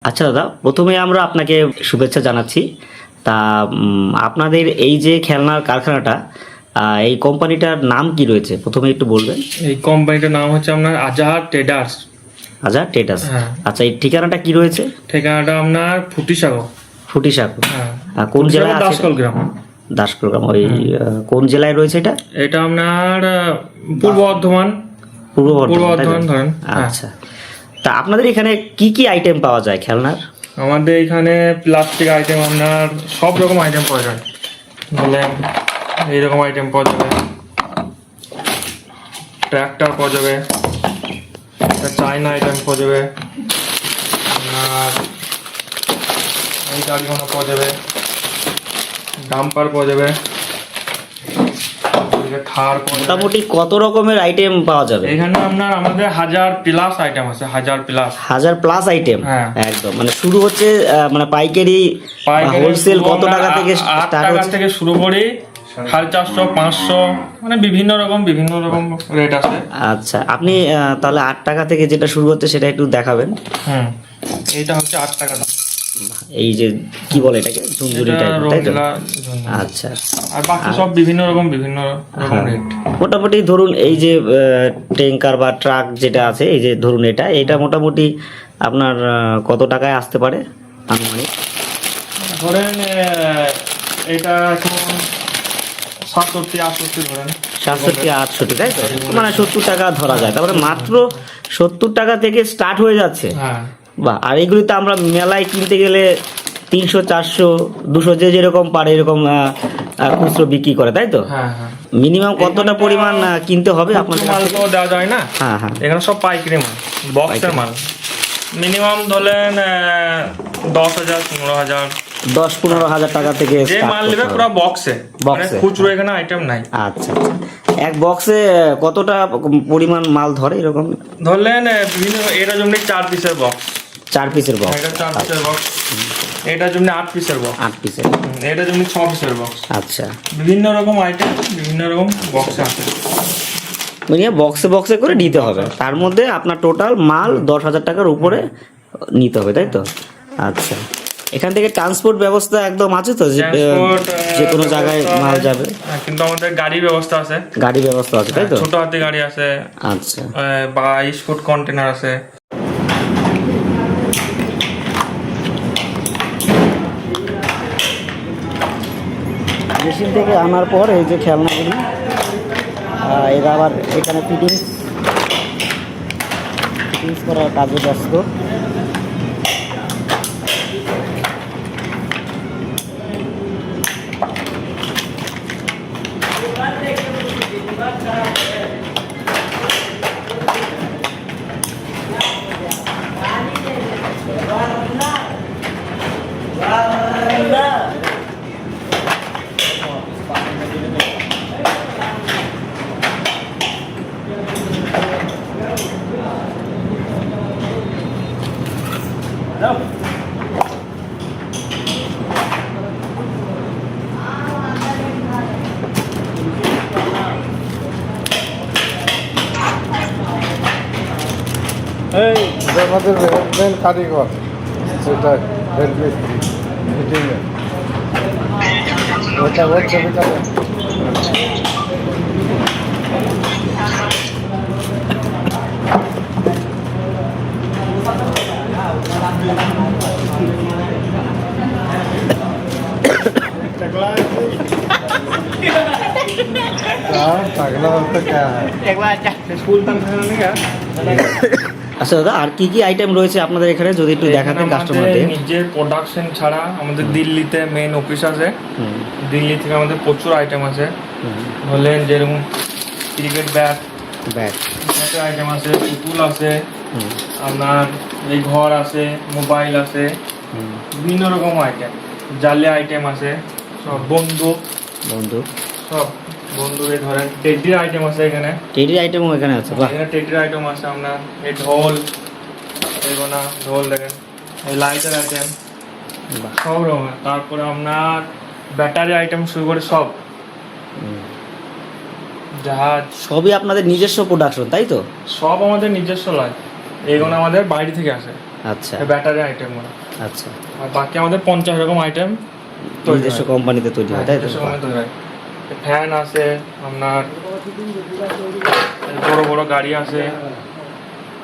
আচ্ছা দাদা, প্রথমে আমরা আপনাকে শুভেচ্ছা জানাচ্ছি। তা আপনাদের এই যে খেলনার কারখানাটা, এই কোম্পানিটার নাম কি রয়েছে প্রথমে একটু বলবেন? এই কোম্পানিটার নাম হচ্ছে আপনার আজাহার ট্রেডার্স। আচ্ছা, টেটাস। হ্যাঁ। আচ্ছা, এই ঠিকানাটা কি রয়েছে? ঠিকানাটা আপনার ফুটিসাগর। ফুটিসাঁকো। হ্যাঁ। কোন জেলায় আছে? দাসকল গ্রাম। দাসকল গ্রাম। ওই কোন জেলায় রয়েছে এটা? এটা আপনার পূর্ব বর্ধমান। পূর্ব পূর্ব বর্ধমান, তাই তো? বর্ধমান ধরেন। হ্যাঁ। আচ্ছা, তা আপনাদের এখানে কি কি আইটেম পাওয়া যায় খেলনার? আমাদের এখানে প্লাস্টিক আইটেম আপনার সব রকম আইটেম পাওয়া যায়। বললেন এইরকম আইটেম পাওয়া যাবে, ট্র্যাক্টর পাওয়া যাবে, চাইনা আইটেম পাওয়া যাবে, আপনার এই গাড়িগুলো পাওয়া যাবে, ডাম্পার পাওয়া যাবে, থার পাওয়া যাবে। মোটামুটি কত রকমের আইটেম পাওয়া যাবে? এখানে আপনার আমাদের 1000+ আইটেম আছে, 1000+। 1000+ আইটেম। হ্যাঁ। একদম, মানে শুরু হচ্ছে মানে পাইকারি হোলসেল কত টাকা থেকে 8 স্টার্ট টাকা হচ্ছে? থেকে শুরু করি, 450, 500, মানে বিভিন্ন রকম রেট আছে। আচ্ছা, আপনি তাহলে 8 টাকা থেকে যেটা শুরু হচ্ছে সেটা একটু দেখাবেন। এইটা হচ্ছে 8 টাকা দাম। এই যে কি বলে এটাকে, ঝুনঝুরি এটা টাইপ, তাই তো? রঙিলা ঝুনঝুনি। আচ্ছা, আর বাকি সব বিভিন্ন রকম হ্যাঁ। রেট। মোটামুটি ধরুন এই যে ট্যাঙ্কার বা ট্রাক যেটা আছে, এই যে ধরুন এটা মোটামুটি আপনার কত টাকায় আসতে পারে আনুমানিক? ধরেন এটা এখন 67-68 ধরেন। 67-68, তাই তো? মানে 70 টাকা ধরা যায়, তারপরে মাত্র 70 টাকা থেকে স্টার্ট হয়ে যাচ্ছে। হ্যাঁ। বা আর এগুলি তো আমরা মেলায় কিনতে গেলে 300, 400, 200 যে যেরকম পারে এরকম খুচরো বিক্রি করে, তাই তো? হ্যাঁ, হ্যাঁ। মিনিমাম কতটা পরিমাণ কিনতে হবে আপনাদের কাছ মাল থেকে? তো দেওয়া যায় না। হ্যাঁ, হ্যাঁ। এখানে সব পাইকারি মাল, বক্সের মাল। মিনিমাম ধরেন 10,000, 15,000। 10-15 হাজার টাকা থেকে যে start মাল করতে নেবে হবে। পুরো বক্সে, মানে বক্সে। খুচরো এখানে আইটেম নাই। আচ্ছা, আচ্ছা। এক বক্সে কতটা পরিমাণ মাল ধরে এরকম? ধরলেন বিভিন্ন, এটার জন্য 4 পিসের বক্স, 4 পিসের বক্স। এটা 4 পিসের বক্স, এটার জন্য 8 পিসের বক্স, 8 পিসের। এটার জন্য 6 পিসের বক্স। আচ্ছা, বিভিন্ন রকম আইটেম, বিভিন্ন রকম বক্সে আছে। মানে বক্সে বক্সে করে নিতে হবে, তার মধ্যে আপনার টোটাল মাল 10,000 টাকার উপরে নিতে হবে, তাই তো? আচ্ছা, এখান থেকে ট্রান্সপোর্ট ব্যবস্থা একদম আছে তো, যে কোনো জায়গায় মাল যাবে? কিন্তু আমাদের গাড়ির ব্যবস্থা আছে। গাড়ি ব্যবস্থা আছে, তাই তো? ছোট হাতি গাড়ি আছে। আচ্ছা, 22 ফুট কন্টেনার আছে। মেশিন থেকে আনার পর এই যে খেলনাগুলি, এরা আবার এখানে ফিটিংস করার কাজে ব্যস্ত। এই আমাদের মেন কারিগর, সেটা হেল্প মিস্ত্রি ফিটিংয়ে, ওটা ওর ছবিটা पागला होता क्या है। আচ্ছা দাদা, আর কি কি আইটেম রয়েছে আপনাদের এখানে যদি একটু দেখাতেন কাস্টমারদের? নিজের প্রোডাকশন ছাড়া আমাদের দিল্লিতে মেন অফিস আছে। দিল্লি থেকে আমাদের প্রচুর আইটেম আছে। বললেন যেরকম ক্রিকেট ব্যাট আইটেম আছে, পুতুল আছে, আপনার এই ঘর আছে, মোবাইল আছে, বিভিন্ন রকম আইটেম, জালি আইটেম আছে, সব বন্দুক সব বন্ধুরে ধরেন টেডির আইটেম আছে এখানে। টেডির আইটেমও এখানে আছে? বাহ, এখানে টেডির আইটেম আছে আপনার। এই ঢোল, এগোনা ঢোল দেখেন, এই লাইটের আইটেম, সব রকমের। তারপরে আপনার ব্যাটারি আইটেম শুরু করে সব, জাহাজ, সবই আপনাদের নিজস্ব প্রোডাকশন, তাই তো? সব আমাদের নিজস্ব লাইট। এগুলো আমাদের বাইরে থেকে আসে। আচ্ছা ব্যাটারি আইটেম গুলো। আচ্ছা, আর বাকি আমাদের 50 রকম আইটেম নিজস্ব কোম্পানিতে তৈরি হয় তাই তো? ফ্যান আছে আপনার, বড় বড় গাড়ি আছে,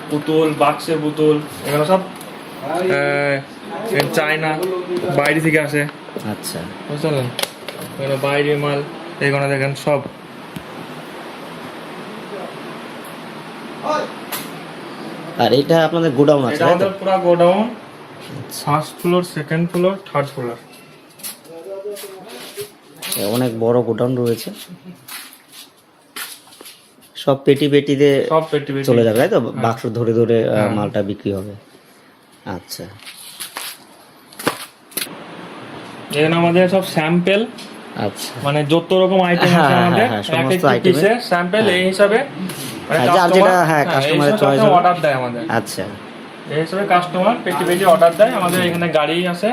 পুতুল, বাক্সের পুতুল, এগুলো সব চায়না, বাইরে থেকে আসে। আচ্ছা, বুঝলেন, এগুলো বাইরে মাল, এগুলো দেখেন সব। আর এটা আপনাদের গোডাউন আছে এটা তাই তো? আমাদের পুরো godown, first floor, second floor, third floor. অনেক বড় গোডাউন রয়েছে, সব পেটি পেটিতে সব পেটি পেটি চলে যাবে তাই তো? হ্যাঁ। বাক্স ধরে ধরে হ্যাঁ। মালটা বিক্রি হবে। আচ্ছা, এখানে আমাদের সব স্যাম্পেল, আচ্ছা, মানে যত রকম আইটেম হ্যাঁ, আছে হ্যাঁ, আমাদের হ্যাঁ, এক সমস্ত একটা item-এর- পিসের স্যাম্পেল এই হিসাবে হ্যাঁ, যার যেটা, হ্যাঁ, customer এর choice হবে। অর্ডার দেয় আমাদের। আচ্ছা, এই হিসাবে কাস্টমার পেটি পেটি অর্ডার দেয়, আমাদের এখানে গাড়ি আছে,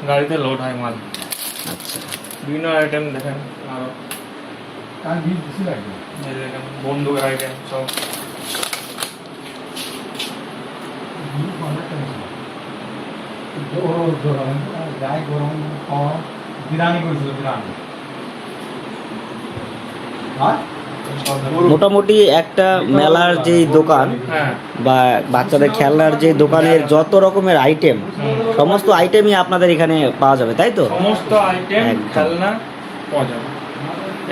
গাড়িতে লোড হয় মাল। আচ্ছা, বিভিন্ন আইটেম দেখেন, আরো এই দেখেন বন্দুকের আইটেম সব। মোটামুটি একটা মেলার যে দোকান হ্যাঁ, বা বাচ্চাদের খেলনার যে দোকানের যত রকমের আইটেম, সমস্ত আইটেমই আপনাদের এখানে পাওয়া যাবে তাই তো? সমস্ত আইটেম একদম। খেলনা পাওয়া যাবে।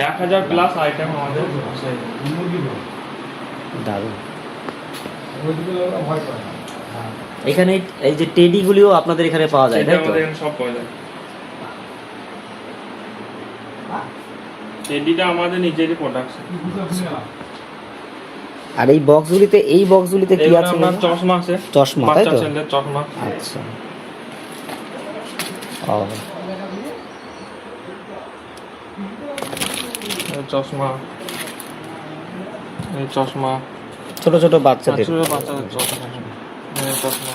1000 প্লাস আইটেম আমাদের আছে। দারুণ। এখানে এই যে টেডিগুলিও আপনাদের এখানে পাওয়া যায় এটা তাই তো? আমাদের এখানে সব পাওয়া যায়। টেডিটা আমাদের নিজেরই প্রোডাকশন। আর এই বক্সগুলিতে কি আছে? আপনার চশমা আছে, চশমা তাই বাচ্চা তো? ছেলেদের চশমা। আচ্ছা, ও, এই চশমা, এই চশমা, ছোট ছোট বাচ্চাদের। ছোট বাচ্চাদের চশমা, এই চশমা,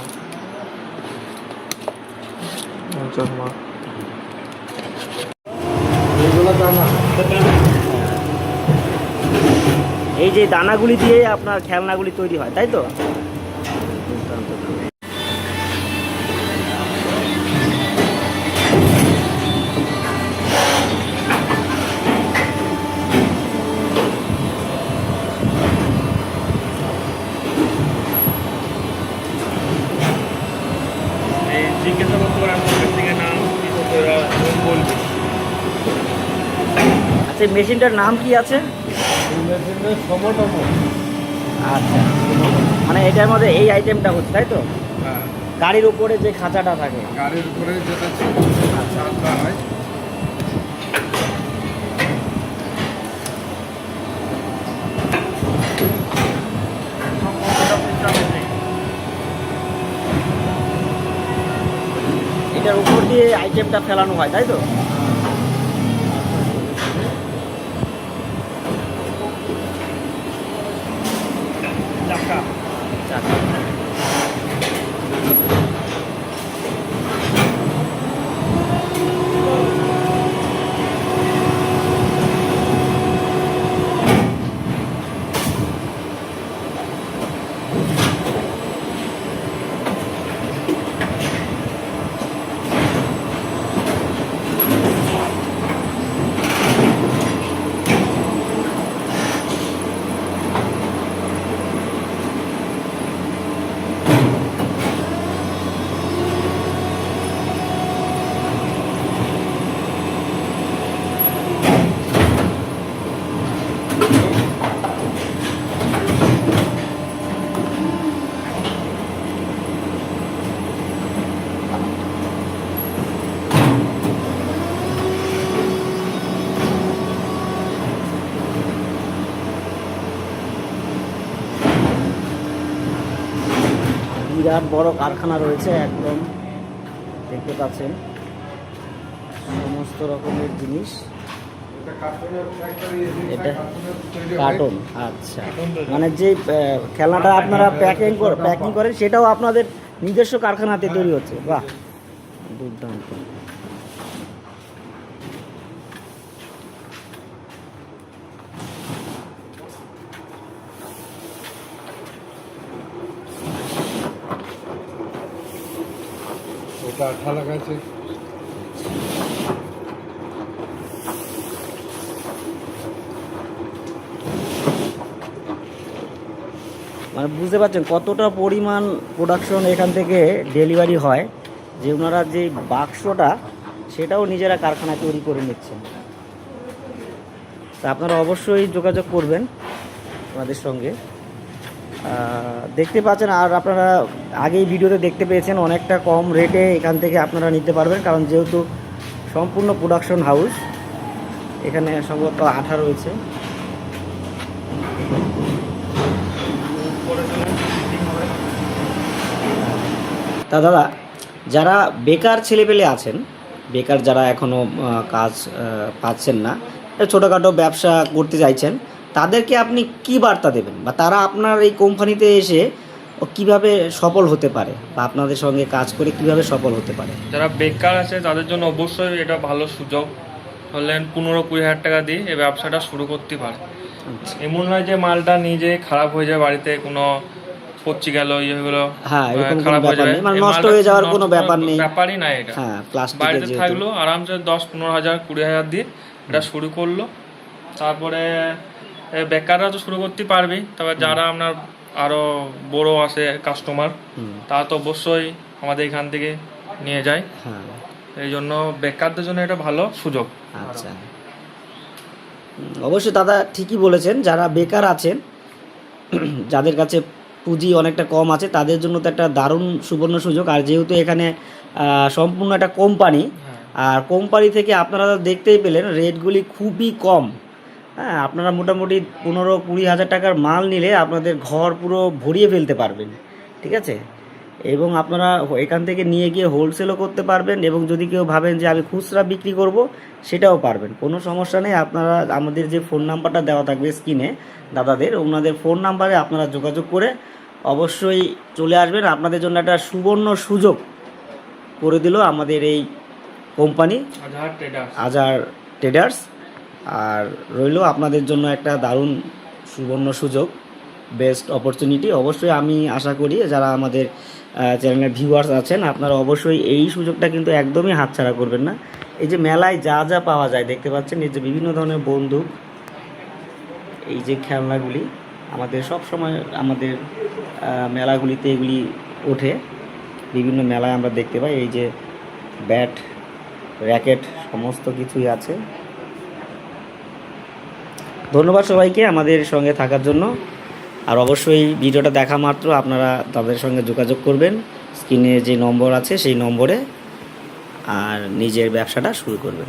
এই চশমা। এই যে দানাগুলি দিয়ে আপনার খেলনাগুলি তৈরি হয় তাই তো? এই জিজ্ঞাসা করতে পারে আপনার থেকে নাম কি করতে বলবে। আচ্ছা, এই মেশিনটার নাম কি আছে? আচ্ছা, মানে এটার মধ্যে এই আইটেমটা হচ্ছে তাই তো? হ্যাঁ, গাড়ির উপরে যে খাঁচাটা থাকে। গাড়ির উপরে যেটা ছাদটা হয়, এটার উপর দিয়ে আইটেমটা ফেলানো হয় তাই তো? চাকা, চাকা। বিরাট বড় কারখানা রয়েছে, একদম দেখতে পাচ্ছেন সমস্ত রকমের জিনিস। এটা কার্টুনের ফ্যাক্টরি, এটা তৈরি হয়। কার্টুন, আচ্ছা, মানে যে খেলনাটা আপনারা প্যাকিং করেন সেটাও আপনাদের নিজস্ব কারখানাতে তৈরি হচ্ছে? বাহ, দুর্দান্ত। এটা 18 লাগাইছে। মানে বুঝতে পারছেন কতটা পরিমাণ প্রোডাকশন এখান থেকে ডেলিভারি হয়, যে ওনারা যে বাক্সটা সেটাও নিজেরা কারখানায় তৈরি করে নিচ্ছেন। তা আপনারা অবশ্যই যোগাযোগ করবেন আমাদের সঙ্গে। দেখতে পাচ্ছেন, আর আপনারা আগেই ভিডিওতে দেখতে পেয়েছেন অনেকটা কম রেটে এখান থেকে আপনারা নিতে পারবেন, কারণ যেহেতু সম্পূর্ণ প্রোডাকশন হাউস, এখানে সম্ভবত আঠা রয়েছে। তা দাদা, যারা বেকার ছেলেপেলে আছেন, বেকার যারা এখনও কাজ পাচ্ছেন না, ছোটোখাটো ব্যবসা করতে চাইছেন, তাদেরকে আপনি কি বার্তা দেবেন, বা তারা আপনার এই কোম্পানিতে এসে কিভাবে সফল হতে পারে, বা আপনাদের সঙ্গে কাজ করে কিভাবে সফল হতে পারে? যারা বেকার আছে তাদের জন্য অবশ্যই এটা ভালো সুযোগ। ধরলেন 15-20 হাজার টাকা দিয়ে এই ব্যবসাটা শুরু করতে পারে। এমন নয় যে মালটা নিজে খারাপ হয়ে যায়, বাড়িতে কোনো পচি গেল, ইয়ে হয়ে গেল, হ্যাঁ, এরকম কোনো খারাপ হয়ে ব্যাপার যাবে, নেই, মানে এই নষ্ট মালটা হয়ে যাওয়ার কোনো নষ্ট ব্যাপার নেই, ব্যাপারই নাই এটা। হ্যাঁ, প্লাস্টিকের বাড়িতে যেহেতু। থাকলো আরামসে 10-15 হাজার 20 হাজার দিয়ে এটা শুরু করলো। তারপরে বেকাররা তো শুরু করতে পারবে, তবে যারা আপনার আরো বড় আছে কাস্টমার, তারা তো অবশ্যই আমাদের এখান থেকে নিয়ে যায়। হ্যাঁ, এই জন্য বেকারদের জন্য এটা ভালো সুযোগ। আচ্ছা, অবশ্যই দাদা ঠিকই বলেছেন। যারা বেকার আছেন, যাদের কাছে পুঁজি অনেকটা কম আছে, তাদের জন্য তো একটা দারুণ সুবর্ণ সুযোগ। আর যেহেতু এখানে সম্পূর্ণ একটা কোম্পানি, আর কোম্পানি থেকে আপনারা দেখতেই পেলেন রেটগুলি খুবই কম। হ্যাঁ, আপনারা মোটামুটি 15-20 হাজার টাকার মাল নিলে আপনাদের ঘর পুরো ভরিয়ে ফেলতে পারবেন, ঠিক আছে? এবং আপনারা এখান থেকে নিয়ে গিয়ে হোলসেলও করতে পারবেন, এবং যদি কেউ ভাবেন যে আমি খুচরা বিক্রি করব, সেটাও পারবেন, কোনো সমস্যা নেই। আপনারা আমাদের যে ফোন নাম্বারটা দেওয়া থাকবে স্ক্রিনে দাদাদের, ওনাদের ফোন নাম্বারে আপনারা যোগাযোগ করে অবশ্যই চলে আসবেন। আপনাদের জন্য একটা সুবর্ণ সুযোগ করে দিল আমাদের এই কোম্পানি আজার ট্রেডার্স। আর রইল আপনাদের জন্য একটা দারুণ সুবর্ণ সুযোগ, বেস্ট অপরচুনিটি। অবশ্যই আমি আশা করি যারা আমাদের চ্যানেলের ভিউয়ার্স আছেন, আপনারা অবশ্যই এই সুযোগটা কিন্তু একদমই হাতছাড়া করবেন না। এই যে মেলায় যা যা পাওয়া যায় দেখতে পাচ্ছেন, এই যে বিভিন্ন ধরনের বন্দুক, এই যে খেলনাগুলি, আমাদের সব সময় আমাদের মেলাগুলিতে এগুলি ওঠে, বিভিন্ন মেলায় আমরা দেখতে পাই। এই যে ব্যাট, র্যাকেট, সমস্ত কিছুই আছে। ধন্যবাদ সবাইকে আমাদের সঙ্গে থাকার জন্য। আর অবশ্যই ভিডিওটা দেখা মাত্র আপনারা তাদের সঙ্গে যোগাযোগ করবেন, স্ক্রিনে যে নম্বর আছে সেই নম্বরে, আর নিজের ব্যবসাটা শুরু করবেন।